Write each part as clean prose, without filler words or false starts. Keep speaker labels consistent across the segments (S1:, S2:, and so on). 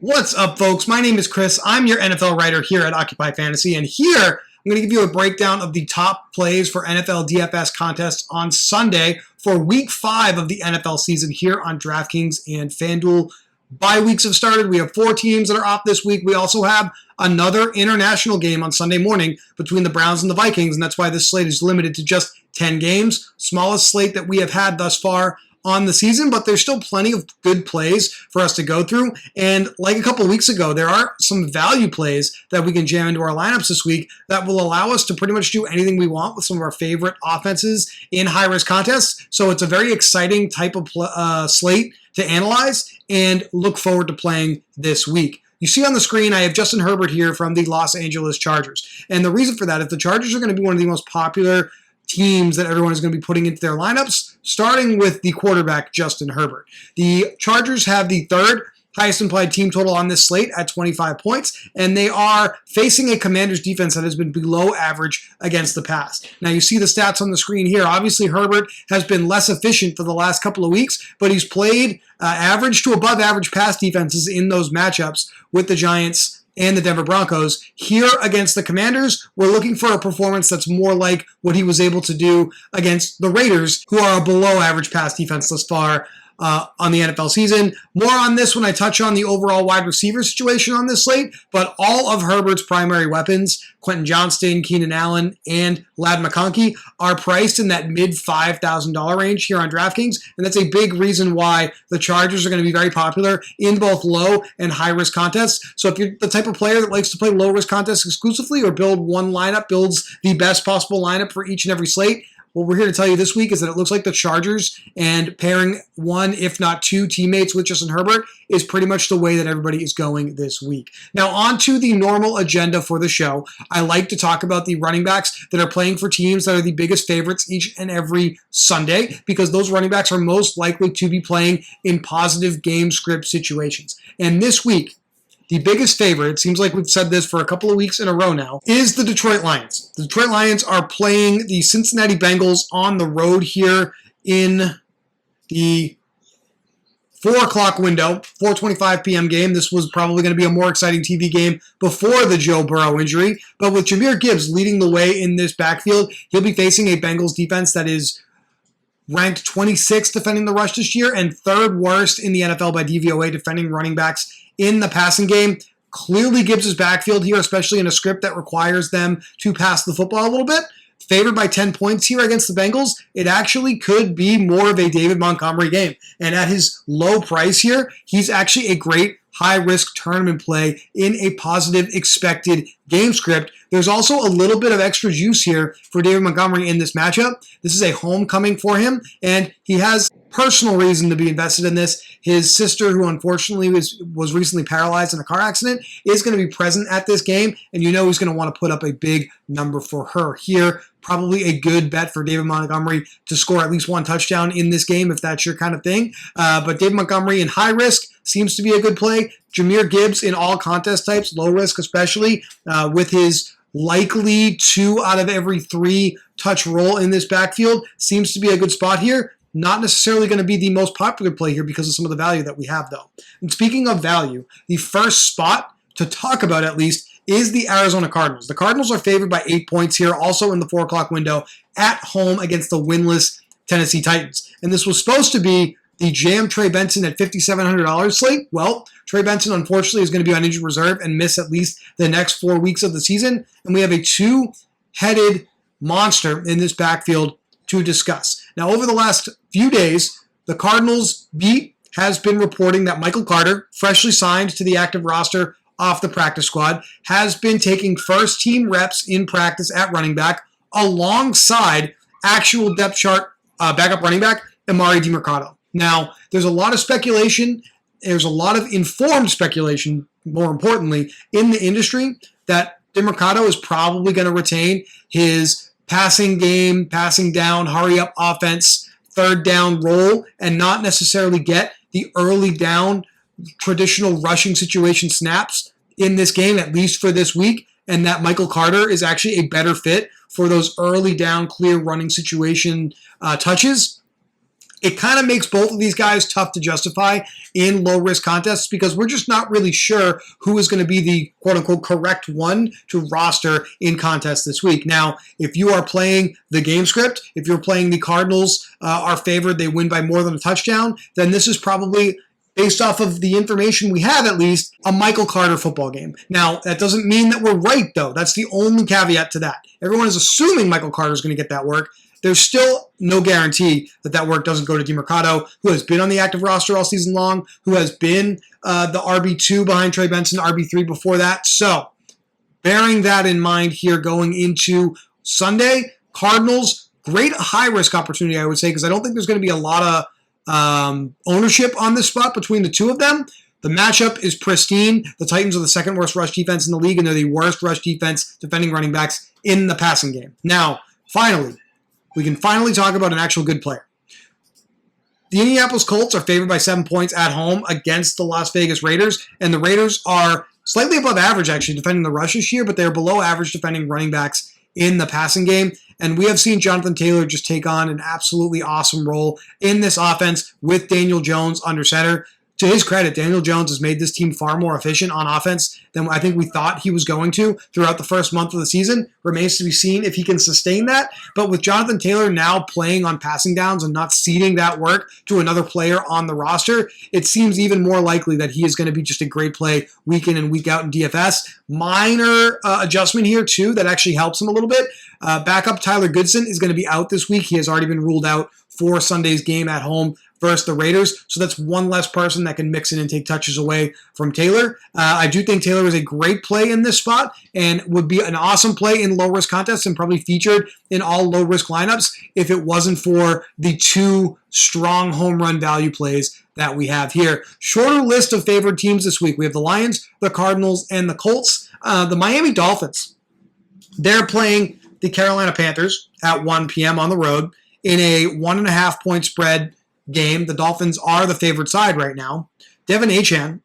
S1: What's up, folks? My name is Chris. I'm your NFL writer here at Occupy Fantasy, and here I'm going to give you a breakdown of the top plays for NFL DFS contests on Sunday for Week 5 of the NFL season here on DraftKings and FanDuel. Bye weeks have started. We have 4 teams that are off this week. We also have another international game on Sunday morning between the Browns and the Vikings, and that's why this slate is limited to just 10 games. Smallest slate that we have had thus far on the season, but there's still plenty of good plays for us to go through. And like a couple of weeks ago, there are some value plays that we can jam into our lineups this week that will allow us to pretty much do anything we want with some of our favorite offenses in high-risk contests. So it's a very exciting type of slate to analyze and look forward to playing this week. You see on the screen, I have Justin Herbert here from the Los Angeles Chargers. And the reason for that is the Chargers are going to be one of the most popular teams that everyone is going to be putting into their lineups, starting with the quarterback, Justin Herbert. The Chargers have the third highest implied team total on this slate at 25 points, and they are facing a Commanders defense that has been below average against the pass. Now, you see the stats on the screen here. Obviously, Herbert has been less efficient for the last couple of weeks, but he's played average to above average pass defenses in those matchups with the Giants and the Denver Broncos. Here against the Commanders, we're looking for a performance that's more like what he was able to do against the Raiders, who are a below average pass defense thus far on the NFL season. More on this when I touch on the overall wide receiver situation on this slate, but all of Herbert's primary weapons, Quentin Johnston, Keenan Allen, and Ladd McConkey, are priced in that mid $5,000 range here on DraftKings, and that's a big reason why the Chargers are going to be very popular in both low and high-risk contests. So if you're the type of player that likes to play low-risk contests exclusively or build one lineup, builds the best possible lineup for each and every slate, what we're here to tell you this week is that it looks like the Chargers and pairing one, if not two, teammates with Justin Herbert is pretty much the way that everybody is going this week. Now, on to the normal agenda for the show. I like to talk about the running backs that are playing for teams that are the biggest favorites each and every Sunday, because those running backs are most likely to be playing in positive game script situations. And this week, the biggest favorite, it seems like we've said this for a couple of weeks in a row now, is the Detroit Lions. The Detroit Lions are playing the Cincinnati Bengals on the road here in the 4 o'clock window, 4:25 p.m. game. This was probably going to be a more exciting TV game before the Joe Burrow injury. But with Jahmyr Gibbs leading the way in this backfield, he'll be facing a Bengals defense that is ranked 26th defending the rush this year and third worst in the NFL by DVOA defending running backs in the passing game. Clearly Gibbs' backfield here, especially in a script that requires them to pass the football a little bit. Favored by 10 points here against the Bengals, it actually could be more of a David Montgomery game. And at his low price here, he's actually a great high-risk tournament play in a positive expected game script. There's also a little bit of extra juice here for David Montgomery in this matchup. This is a homecoming for him, and he has personal reason to be invested in this. His sister, who unfortunately was recently paralyzed in a car accident, is going to be present at this game, and you know he's going to want to put up a big number for her here. Probably a good bet for David Montgomery to score at least one touchdown in this game if that's your kind of thing. But David Montgomery in high risk seems to be a good play. Jahmyr Gibbs in all contest types, low risk especially, with his likely 2 out of every 3 touch role in this backfield, seems to be a good spot here. Not necessarily going to be the most popular play here because of some of the value that we have, though. And speaking of value, the first spot to talk about at least is the Arizona Cardinals. The Cardinals are favored by 8 points here, also in the 4 o'clock window, at home against the winless Tennessee Titans. And this was supposed to be the jam Trey Benson at $5,700 slate. Well, Trey Benson, unfortunately, is going to be on injured reserve and miss at least the next 4 weeks of the season. And we have a 2-headed monster in this backfield to discuss. Now, over the last few days, the Cardinals beat has been reporting that Michael Carter, freshly signed to the active roster off the practice squad, has been taking first-team reps in practice at running back alongside actual depth chart backup running back Emari Demercado. Now, there's a lot of speculation. There's a lot of informed speculation, more importantly, in the industry that Demercado is probably going to retain his passing game, passing down, hurry-up offense, third down role, and not necessarily get the early down traditional rushing situation snaps in this game, at least for this week, and that Michael Carter is actually a better fit for those early down, clear running situation touches. it kind of makes both of these guys tough to justify in low-risk contests because we're just not really sure who is going to be the quote-unquote correct one to roster in contests this week. Now, if you are playing the game script, if you're playing the Cardinals are favored, they win by more than a touchdown, then this is probably, based off of the information we have at least, a Michael Carter football game. Now, that doesn't mean that we're right, though. That's the only caveat to that. Everyone is assuming Michael Carter is going to get that work. There's still no guarantee that that work doesn't go to DeMercado, who has been on the active roster all season long, who has been the RB2 behind Trey Benson, RB3 before that. So, bearing that in mind here going into Sunday, Cardinals, great high-risk opportunity, I would say, because I don't think there's going to be a lot of ownership on this spot between the two of them. The matchup is pristine. The Titans are the second worst rush defense in the league, and they're the worst rush defense defending running backs in the passing game. Now, finally, we can finally talk about an actual good player. The Indianapolis Colts are favored by 7 points at home against the Las Vegas Raiders, and the Raiders are slightly above average, actually, defending the rush this year, but they're below average defending running backs in the passing game. And we have seen Jonathan Taylor just take on an absolutely awesome role in this offense with Daniel Jones under center. To his credit, Daniel Jones has made this team far more efficient on offense than I think we thought he was going to throughout the first month of the season. Remains to be seen if he can sustain that. But with Jonathan Taylor now playing on passing downs and not ceding that work to another player on the roster, it seems even more likely that he is going to be just a great play week in and week out in DFS. Minor adjustment here, too, that actually helps him a little bit. Backup Tyler Goodson is going to be out this week. He has already been ruled out for Sunday's game at home versus the Raiders. So that's one less person that can mix in and take touches away from Taylor. I do think Taylor is a great play in this spot and would be an awesome play in low-risk contests and probably featured in all low-risk lineups if it wasn't for the two strong home run value plays that we have here. Shorter list of favored teams this week. We have the Lions, the Cardinals, and the Colts. The Miami Dolphins, they're playing the Carolina Panthers at 1 p.m. on the road in a 1.5 point spread game. The Dolphins are the favored side right now. Devin Achane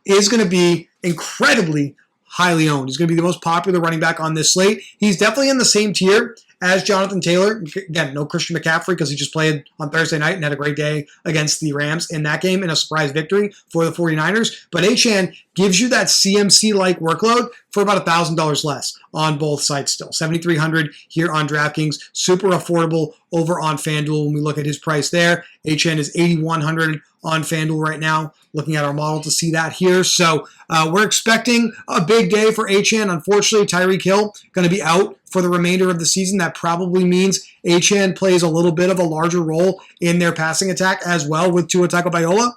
S1: is going to be incredibly highly owned. He's going to be the most popular running back on this slate. He's definitely in the same tier as Jonathan Taylor. Again, no Christian McCaffrey because he just played on Thursday night and had a great day against the Rams in that game in a surprise victory for the 49ers. But Achane gives you that CMC-like workload for about $1,000 less on both sides still. $7,300 here on DraftKings. Super affordable over on FanDuel when we look at his price there. Achane is $8,100 on FanDuel right now. Looking at our model to see that here. So we're expecting a big day for Achane. Unfortunately, Tyreek Hill going to be out for the remainder of the season. That probably means Achane plays a little bit of a larger role in their passing attack as well with Tua Tagovailoa.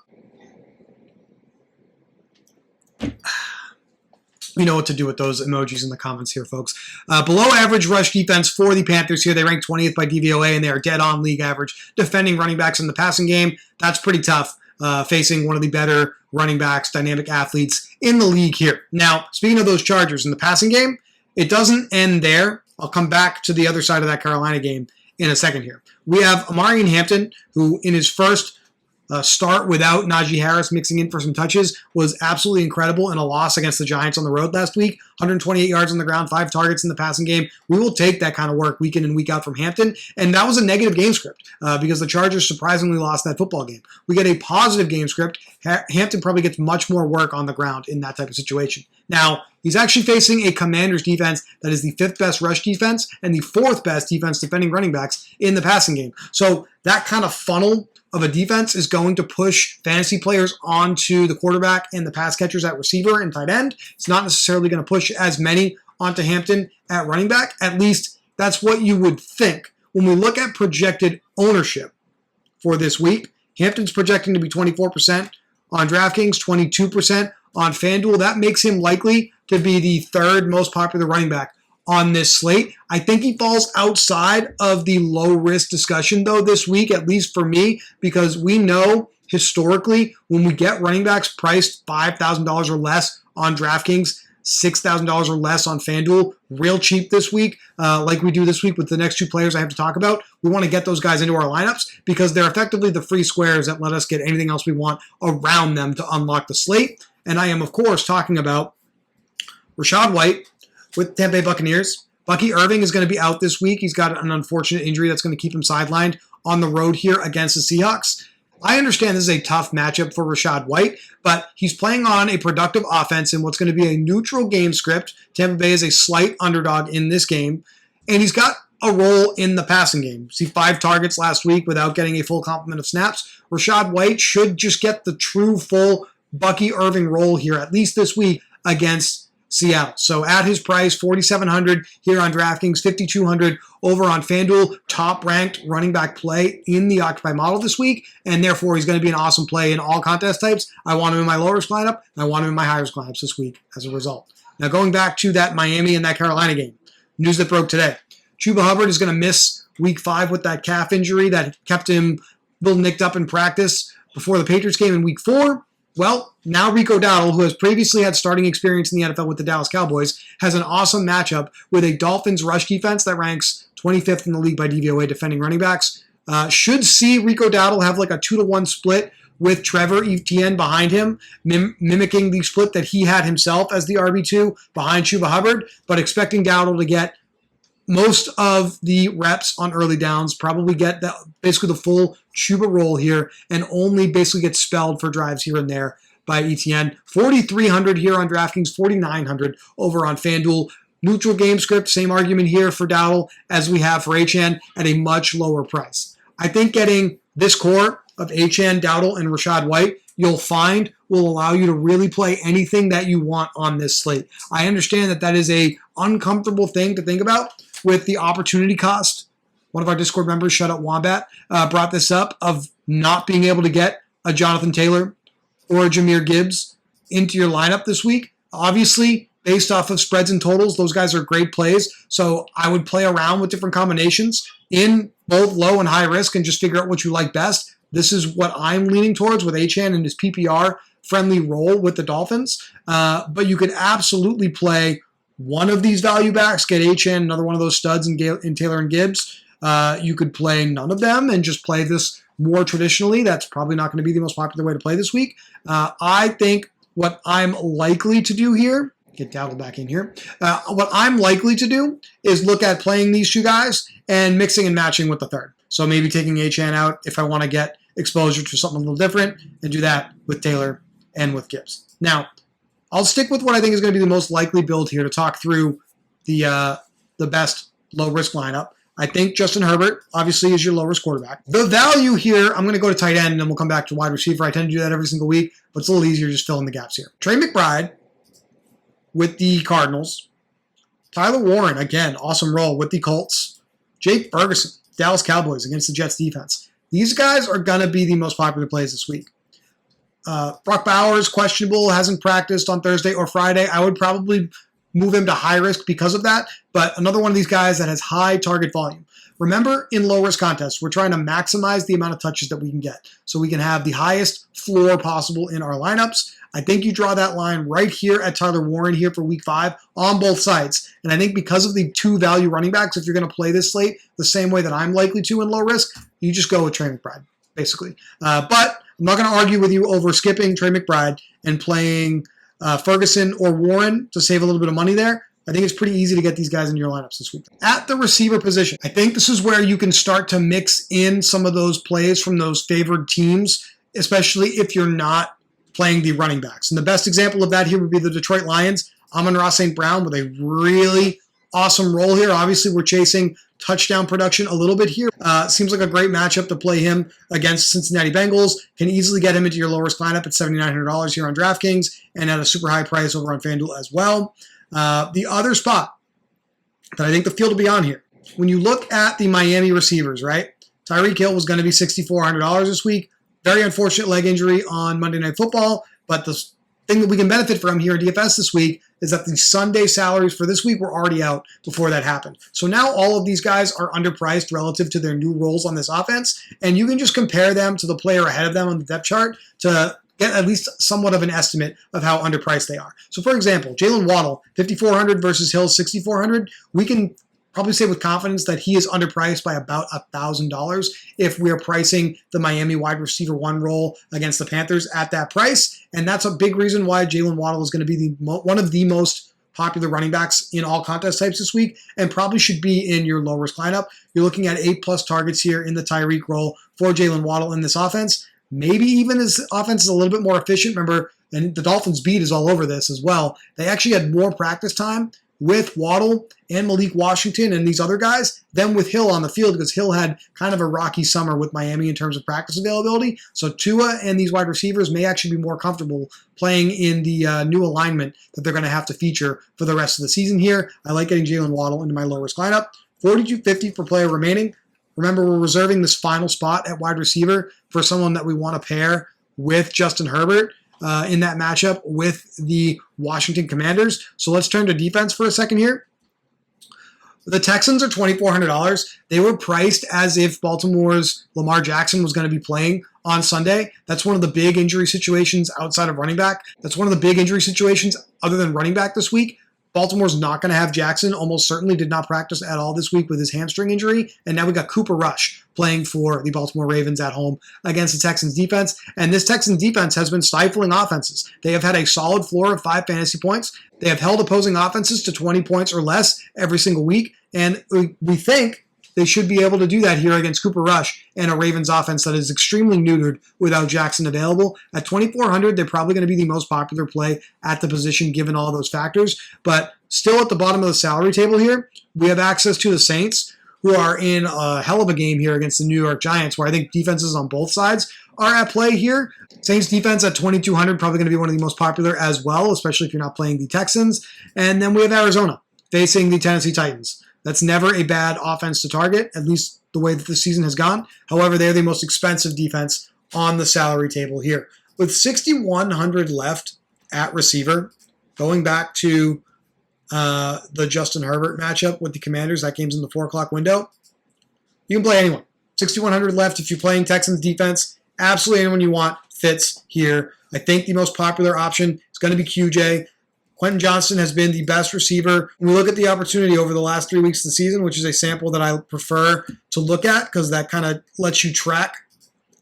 S1: You know what to do with those emojis in the comments here, folks. Below average rush defense for the Panthers here. They rank 20th by DVOA, and they are dead on league average defending running backs in the passing game. That's pretty tough, facing one of the better running backs, dynamic athletes in the league here. Now, speaking of those Chargers in the passing game, it doesn't end there. I'll come back to the other side of that Carolina game in a second here. We have Amari Hampton, who in his first start without Najee Harris mixing in for some touches was absolutely incredible in a loss against the Giants on the road last week. 128 yards on the ground, 5 targets in the passing game. We will take that kind of work week in and week out from Hampton. And that was a negative game script because the Chargers surprisingly lost that football game. We get a positive game script. Hampton probably gets much more work on the ground in that type of situation. Now, he's actually facing a Commanders defense that is the 5th best rush defense and the 4th best defense defending running backs in the passing game. So that kind of funnel of a defense is going to push fantasy players onto the quarterback and the pass catchers at receiver and tight end. It's not necessarily going to push as many onto Hampton at running back. At least that's what you would think. When we look at projected ownership for this week, Hampton's projecting to be 24% on DraftKings, 22% on FanDuel. That makes him likely to be the 3rd most popular running back on this slate. I think he falls outside of the low-risk discussion, though, this week, at least for me, because we know historically when we get running backs priced $5,000 or less on DraftKings, $6,000 or less on FanDuel, real cheap this week, like we do this week with the next 2 players I have to talk about. We want to get those guys into our lineups because they're effectively the free squares that let us get anything else we want around them to unlock the slate. And I am, of course, talking about Rachaad White with Tampa Bay Buccaneers. Bucky Irving is going to be out this week. He's got an unfortunate injury that's going to keep him sidelined on the road here against the Seahawks. I understand this is a tough matchup for Rachaad White, but he's playing on a productive offense in what's going to be a neutral game script. Tampa Bay is a slight underdog in this game, and he's got a role in the passing game. See, 5 targets last week without getting a full complement of snaps. Rachaad White should just get the true full Bucky Irving role here, at least this week, against Seattle. So at his price, $4,700 here on DraftKings, $5,200 over on FanDuel, top-ranked running back play in the Occupy model this week, and therefore he's going to be an awesome play in all contest types. I want him in my low-risk lineup, and I want him in my high-risk lineups this week as a result. Now going back to that Miami and that Carolina game, news that broke today. Chuba Hubbard is going to miss week 5 with that calf injury that kept him a little nicked up in practice before the Patriots game in week 4. Well, now Rico Dowdle, who has previously had starting experience in the NFL with the Dallas Cowboys, has an awesome matchup with a Dolphins rush defense that ranks 25th in the league by DVOA defending running backs. Should see Rico Dowdle have like a 2-to-1 split with Trevor Etienne behind him, mimicking the split that he had himself as the RB2 behind Chuba Hubbard, but expecting Dowdle to get most of the reps on early downs, probably get basically the full Chuba role here, and only basically get spelled for drives here and there by Etienne. $4,300 here on DraftKings, $4,900 over on FanDuel. Neutral game script, same argument here for Dowdle as we have for Achane at a much lower price. I think getting this core of Achane, Dowdle, and Rachaad White, you'll find will allow you to really play anything that you want on this slate. I understand that that is a uncomfortable thing to think about with the opportunity cost. One of our Discord members, Shut Up Wombat, brought this up of not being able to get a Jonathan Taylor or a Jahmyr Gibbs into your lineup this week. Obviously, based off of spreads and totals, those guys are great plays. So I would play around with different combinations in both low and high risk and just figure out what you like best. This is what I'm leaning towards with Achane and his PPR-friendly role with the Dolphins. But you could absolutely play one of these value backs, get Achane, another one of those studs in Taylor and Gibbs. You could play none of them and just play this more traditionally. That's probably not going to be the most popular way to play this week. I think what I'm likely to do here, get Dowdle back in here, what I'm likely to do is look at playing these 2 guys and mixing and matching with the third. So maybe taking Achane out if I want to get exposure to something a little different and do that with Taylor and with Gibbs. Now, I'll stick with what I think is going to be the most likely build here to talk through the best low-risk lineup. I think Justin Herbert, obviously, is your low-risk quarterback. The value here, I'm going to go to tight end, and then we'll come back to wide receiver. I tend to do that every single week, but it's a little easier just filling the gaps here. Trey McBride with the Cardinals. Tyler Warren, again, awesome role with the Colts. Jake Ferguson, Dallas Cowboys against the Jets defense. These guys are going to be the most popular plays this week. Brock Bowers, questionable, hasn't practiced on Thursday or Friday. I would probably move him to high risk because of that, but another one of these guys that has high target volume. Remember, in low-risk contests, we're trying to maximize the amount of touches that we can get so we can have the highest floor possible in our lineups. I think you draw that line right here at Tyler Warren here for week 5 on both sides. And I think because of the 2 value running backs, if you're going to play this slate the same way that I'm likely to in low risk, you just go with Trey McBride, basically. But I'm not going to argue with you over skipping Trey McBride and playing Ferguson or Warren to save a little bit of money there. I think it's pretty easy to get these guys in your lineups this week. At the receiver position, I think this is where you can start to mix in some of those plays from those favored teams, especially if you're not playing the running backs. And the best example of that here would be the Detroit Lions. Amon-Ra St. Brown with a really awesome role here. Obviously, we're chasing touchdown production a little bit here. Seems like a great matchup to play him against Cincinnati Bengals. Can easily get him into your low-risk lineup at $7,900 here on DraftKings and at a super high price over on FanDuel as well. The other spot that I think the field will be on here, when you look at the Miami receivers, right? Tyreek Hill was going to be $6,400 this week. Very unfortunate leg injury on Monday Night Football, but the thing that we can benefit from here in DFS this week is that the Sunday salaries for this week were already out before that happened. So now all of these guys are underpriced relative to their new roles on this offense, and you can just compare them to the player ahead of them on the depth chart to get at least somewhat of an estimate of how underpriced they are. So for example, Jalen Waddle, $5,400 versus Hill, $6,400. We can probably say with confidence that he is underpriced by about $1,000 if we're pricing the Miami wide receiver 1 role against the Panthers at that price. And that's a big reason why Jalen Waddle is going to be one of the most popular running backs in all contest types this week and probably should be in your low-risk lineup. You're looking at 8+ targets here in the Tyreek role for Jalen Waddle in this offense. Maybe even his offense is a little bit more efficient. Remember, and the Dolphins beat is all over this as well. They actually had more practice time with Waddle and Malik Washington and these other guys than with Hill on the field because Hill had kind of a rocky summer with Miami in terms of practice availability. So Tua and these wide receivers may actually be more comfortable playing in the new alignment that they're going to have to feature for the rest of the season here. I like getting Jalen Waddle into my low-risk lineup. $42.50 per player remaining. Remember, we're reserving this final spot at wide receiver for someone that we want to pair with Justin Herbert in that matchup with the Washington Commanders. So let's turn to defense for a second here. The Texans are $2,400. They were priced as if Baltimore's Lamar Jackson was going to be playing on Sunday. That's one of the big injury situations outside of running back. That's one of the big injury situations other than running back this week. Baltimore's not going to have Jackson, almost certainly did not practice at all this week with his hamstring injury. And now we got Cooper Rush playing for the Baltimore Ravens at home against the Texans defense. And this Texans defense has been stifling offenses. They have had a solid floor of 5 fantasy points. They have held opposing offenses to 20 points or less every single week. And we think they should be able to do that here against Cooper Rush and a Ravens offense that is extremely neutered without Jackson available. At $2,400, they're probably going to be the most popular play at the position given all those factors. But still at the bottom of the salary table here, we have access to the Saints, who are in a hell of a game here against the New York Giants, where I think defenses on both sides are at play here. Saints defense at $2,200, probably going to be one of the most popular as well, especially if you're not playing the Texans. And then we have Arizona facing the Tennessee Titans. That's never a bad offense to target, at least the way that the season has gone. However, they're the most expensive defense on the salary table here. With $6,100 left at receiver, going back to the Justin Herbert matchup with the Commanders, that game's in the 4 o'clock window, you can play anyone. $6,100 left if you're playing Texans defense. Absolutely anyone you want fits here. I think the most popular option is going to be QJ. Quentin Johnston has been the best receiver. When we look at the opportunity over the last 3 weeks of the season, which is a sample that I prefer to look at because that kind of lets you track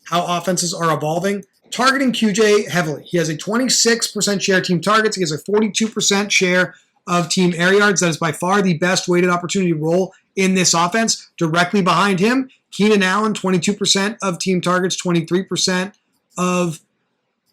S1: how offenses are evolving. Targeting QJ heavily. He has a 26% share of team targets. He has a 42% share of team air yards. That is by far the best weighted opportunity role in this offense. Directly behind him, Keenan Allen, 22% of team targets, 23% of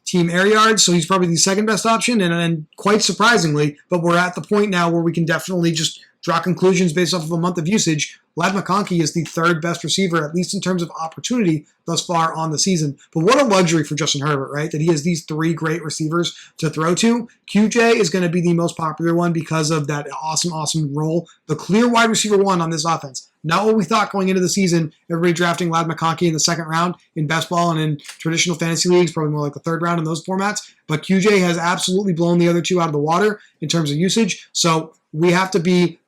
S1: team air yards, so he's probably the second best option, and quite surprisingly, but we're at the point now where we can definitely just draw conclusions based off of a month of usage. Ladd McConkey is the third best receiver, at least in terms of opportunity thus far on the season. But what a luxury for Justin Herbert, right? That he has these 3 great receivers to throw to. QJ is going to be the most popular one because of that awesome role. The clear wide receiver 1 on this offense. Not what we thought going into the season. Everybody drafting Ladd McConkey in the 2nd round in best ball and in traditional fantasy leagues, probably more like the 3rd round in those formats. But QJ has absolutely blown the other 2 out of the water in terms of usage. So we have to be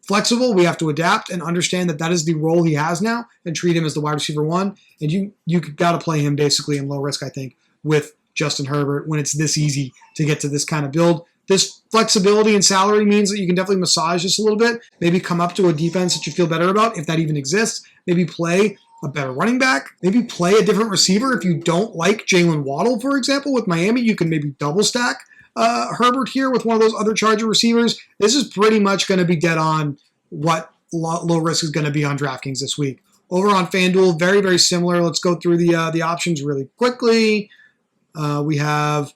S1: flexible. We have to adapt and understand that that is the role he has now and treat him as the wide receiver 1. And you got to play him basically in low risk, I think, with Justin Herbert when it's this easy to get to this kind of build. This flexibility in salary means that you can definitely massage this a little bit, maybe come up to a defense that you feel better about, if that even exists, maybe play a better running back, maybe play a different receiver. If you don't like Jalen Waddle, for example, with Miami, you can maybe double stack Herbert here with one of those other Charger receivers. This is pretty much going to be dead on what low risk is going to be on DraftKings this week. Over on FanDuel, very, very similar. Let's go through the options really quickly. We have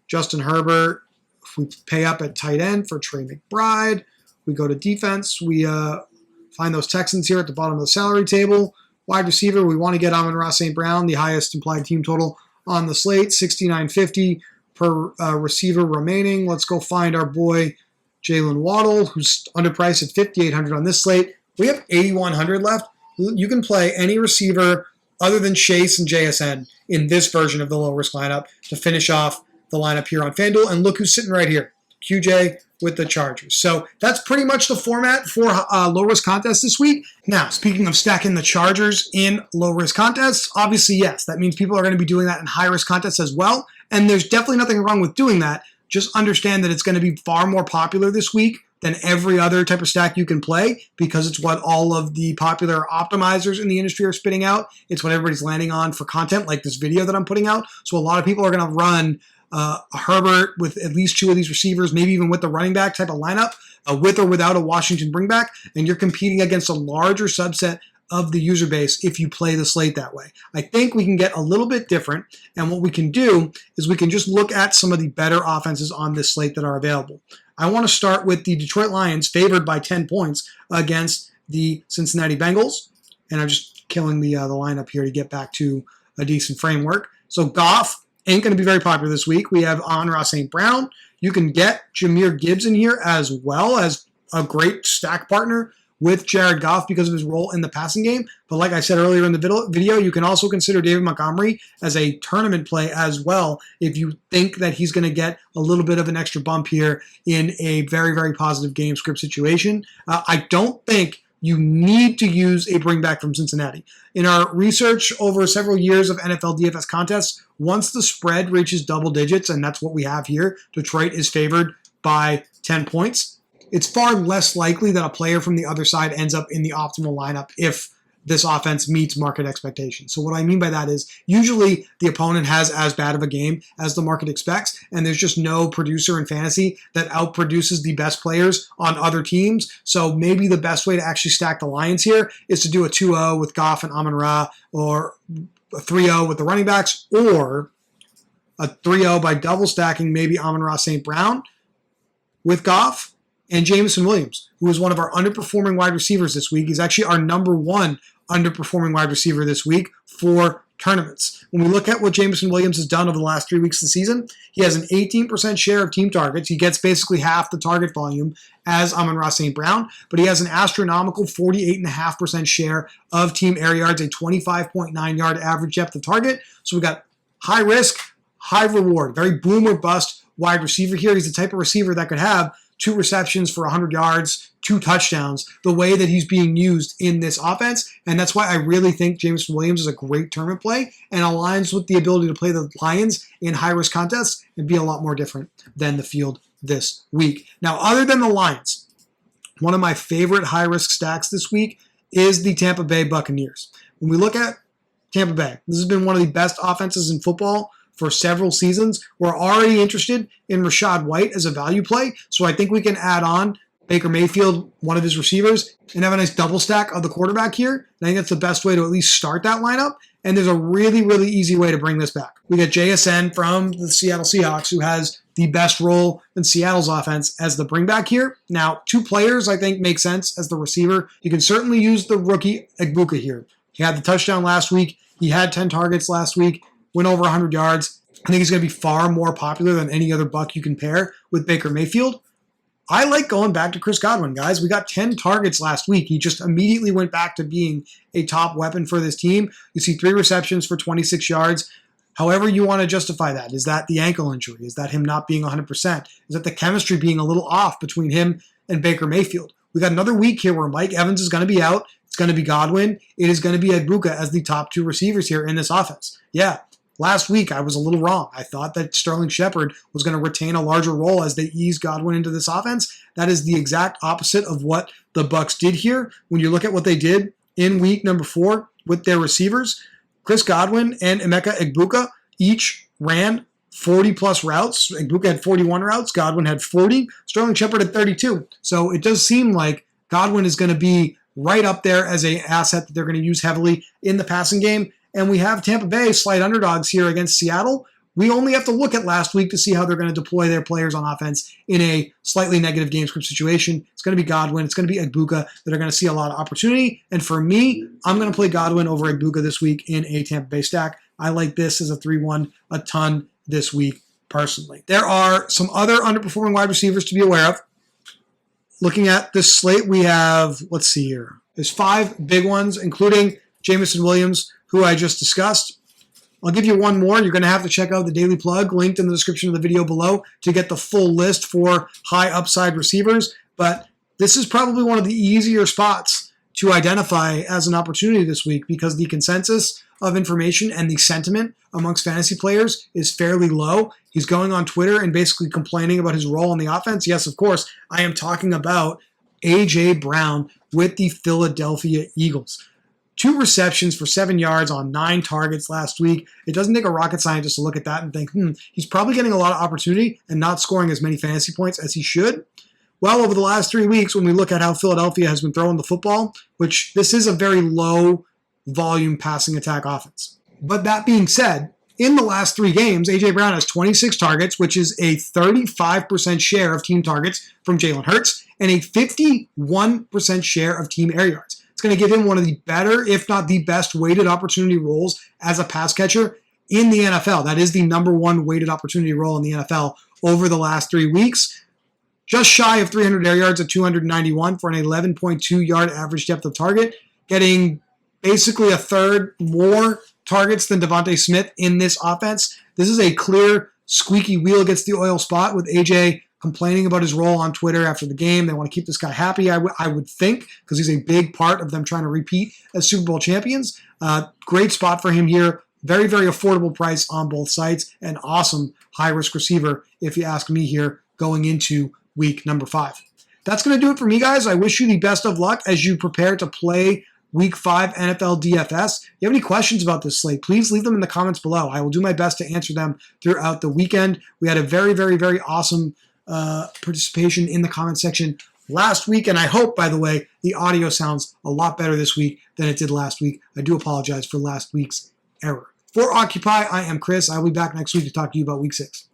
S1: Justin Herbert. If we pay up at tight end for Trey McBride, we go to defense. We find those Texans here at the bottom of the salary table. Wide receiver, we want to get Amon-Ra St. Brown, the highest implied team total on the slate, $69.50 per receiver remaining. Let's go find our boy Jalen Waddle, who's underpriced at $5,800 on this slate. We have $8,100 left. You can play any receiver other than Chase and JSN in this version of the low-risk lineup to finish off the lineup here on FanDuel. And look who's sitting right here, QJ with the Chargers. So that's pretty much the format for low-risk contests this week. Now, speaking of stacking the Chargers in low-risk contests, obviously, yes, that means people are going to be doing that in high-risk contests as well. And there's definitely nothing wrong with doing that. Just understand that it's going to be far more popular this week than every other type of stack you can play because it's what all of the popular optimizers in the industry are spitting out. It's what everybody's landing on for content like this video that I'm putting out. So a lot of people are going to run a Herbert with at least 2 of these receivers, maybe even with the running back type of lineup, with or without a Washington bringback, and you're competing against a larger subset of the user base if you play the slate that way. I think we can get a little bit different, and what we can do is we can just look at some of the better offenses on this slate that are available. I want to start with the Detroit Lions favored by 10 points against the Cincinnati Bengals, and I'm just killing the lineup here to get back to a decent framework. So Goff ain't going to be very popular this week. We have Amon-Ra St. Brown. You can get Jahmyr Gibbs in here as well as a great stack partner with Jared Goff because of his role in the passing game. But like I said earlier in the video, you can also consider David Montgomery as a tournament play as well if you think that he's going to get a little bit of an extra bump here in a very, very positive game script situation. I don't think you need to use a bringback from Cincinnati. In our research over several years of NFL DFS contests, once the spread reaches double digits, and that's what we have here, Detroit is favored by 10 points. It's far less likely that a player from the other side ends up in the optimal lineup if this offense meets market expectations. So what I mean by that is usually the opponent has as bad of a game as the market expects, and there's just no producer in fantasy that outproduces the best players on other teams. So maybe the best way to actually stack the Lions here is to do a 2-0 with Goff and Amon-Ra, or a 3-0 with the running backs, or a 3-0 by double stacking maybe Amon-Ra St. Brown with Goff and Jameson Williams, who is one of our underperforming wide receivers this week. He's actually our number 1 underperforming wide receiver this week for tournaments. When we look at what Jameson Williams has done over the last 3 weeks of the season, he has an 18% share of team targets. He gets basically half the target volume as Amon-Ra St. Brown, but he has an astronomical 48.5% share of team air yards, a 25.9 yard average depth of target. So we got high risk, high reward, very boom or bust wide receiver here. He's the type of receiver that could have 2 receptions for 100 yards, 2 touchdowns, the way that he's being used in this offense. And that's why I really think Jameson Williams is a great tournament play and aligns with the ability to play the Lions in high-risk contests and be a lot more different than the field this week. Now, other than the Lions, one of my favorite high-risk stacks this week is the Tampa Bay Buccaneers. When we look at Tampa Bay, this has been one of the best offenses in football for several seasons. We're already interested in Rachaad White as a value play, so I think we can add on Baker Mayfield, one of his receivers, and have a nice double stack of the quarterback here. I think that's the best way to at least start that lineup, and there's a really, really easy way to bring this back. We got JSN from the Seattle Seahawks, who has the best role in Seattle's offense as the bringback here. Now, 2 players I think make sense as the receiver. You can certainly use the rookie Egbuka here. He had the touchdown last week. He had 10 targets last week. Went over 100 yards. I think he's going to be far more popular than any other buck you can pair with Baker Mayfield. I like going back to Chris Godwin, guys. We got 10 targets last week. He just immediately went back to being a top weapon for this team. You see 3 receptions for 26 yards. However you want to justify that. Is that the ankle injury? Is that him not being 100%? Is that the chemistry being a little off between him and Baker Mayfield? We got another week here where Mike Evans is going to be out. It's going to be Godwin. It is going to be Egbuka as the top 2 receivers here in this offense. Yeah. Last week, I was a little wrong. I thought that Sterling Shepard was going to retain a larger role as they ease Godwin into this offense. That is the exact opposite of what the Bucs did here. When you look at what they did in week number 4 with their receivers, Chris Godwin and Emeka Egbuka each ran 40-plus routes. Egbuka had 41 routes. Godwin had 40. Sterling Shepard had 32. So it does seem like Godwin is going to be right up there as an asset that they're going to use heavily in the passing game. And we have Tampa Bay slight underdogs here against Seattle. We only have to look at last week to see how they're going to deploy their players on offense in a slightly negative game script situation. It's going to be Godwin. It's going to be Egbuka that are going to see a lot of opportunity. And for me, I'm going to play Godwin over Egbuka this week in a Tampa Bay stack. I like this as a 3-1 a ton this week personally. There are some other underperforming wide receivers to be aware of. Looking at this slate, we have, let's see here. There's 5 big ones, including Jameson Williams, who I just discussed. I'll give you one more. You're going to have to check out the Daily Plug, linked in the description of the video below, to get the full list for high upside receivers. But this is probably one of the easier spots to identify as an opportunity this week because the consensus of information and the sentiment amongst fantasy players is fairly low. He's going on Twitter and basically complaining about his role in the offense. Yes, of course, I am talking about A.J. Brown with the Philadelphia Eagles. 2 receptions for 7 yards on 9 targets last week. It doesn't take a rocket scientist to look at that and think, he's probably getting a lot of opportunity and not scoring as many fantasy points as he should. Well, over the last 3 weeks, when we look at how Philadelphia has been throwing the football, which this is a very low volume passing attack offense. But that being said, in the last 3 games, A.J. Brown has 26 targets, which is a 35% share of team targets from Jalen Hurts, and a 51% share of team air yards. It's going to give him one of the better, if not the best, weighted opportunity roles as a pass catcher in the NFL. That is the number 1 weighted opportunity role in the NFL over the last 3 weeks. Just shy of 300 air yards at 291 for an 11.2 yard average depth of target, getting basically a third more targets than Devontae Smith in this offense. This is a clear squeaky wheel gets the oil spot with AJ complaining about his role on Twitter after the game. They want to keep this guy happy, I would think, because he's a big part of them trying to repeat as Super Bowl champions. Great spot for him here. Very, very affordable price on both sites. An awesome high-risk receiver, if you ask me here, going into week number 5. That's going to do it for me, guys. I wish you the best of luck as you prepare to play Week 5 NFL DFS. If you have any questions about this slate, please leave them in the comments below. I will do my best to answer them throughout the weekend. We had a very, very, very awesome participation in the comment section last week, and I hope, by the way, the audio sounds a lot better this week than it did last week. I do apologize for last week's error. For Occupy, I am Chris. I will be back next week to talk to you about Week 6.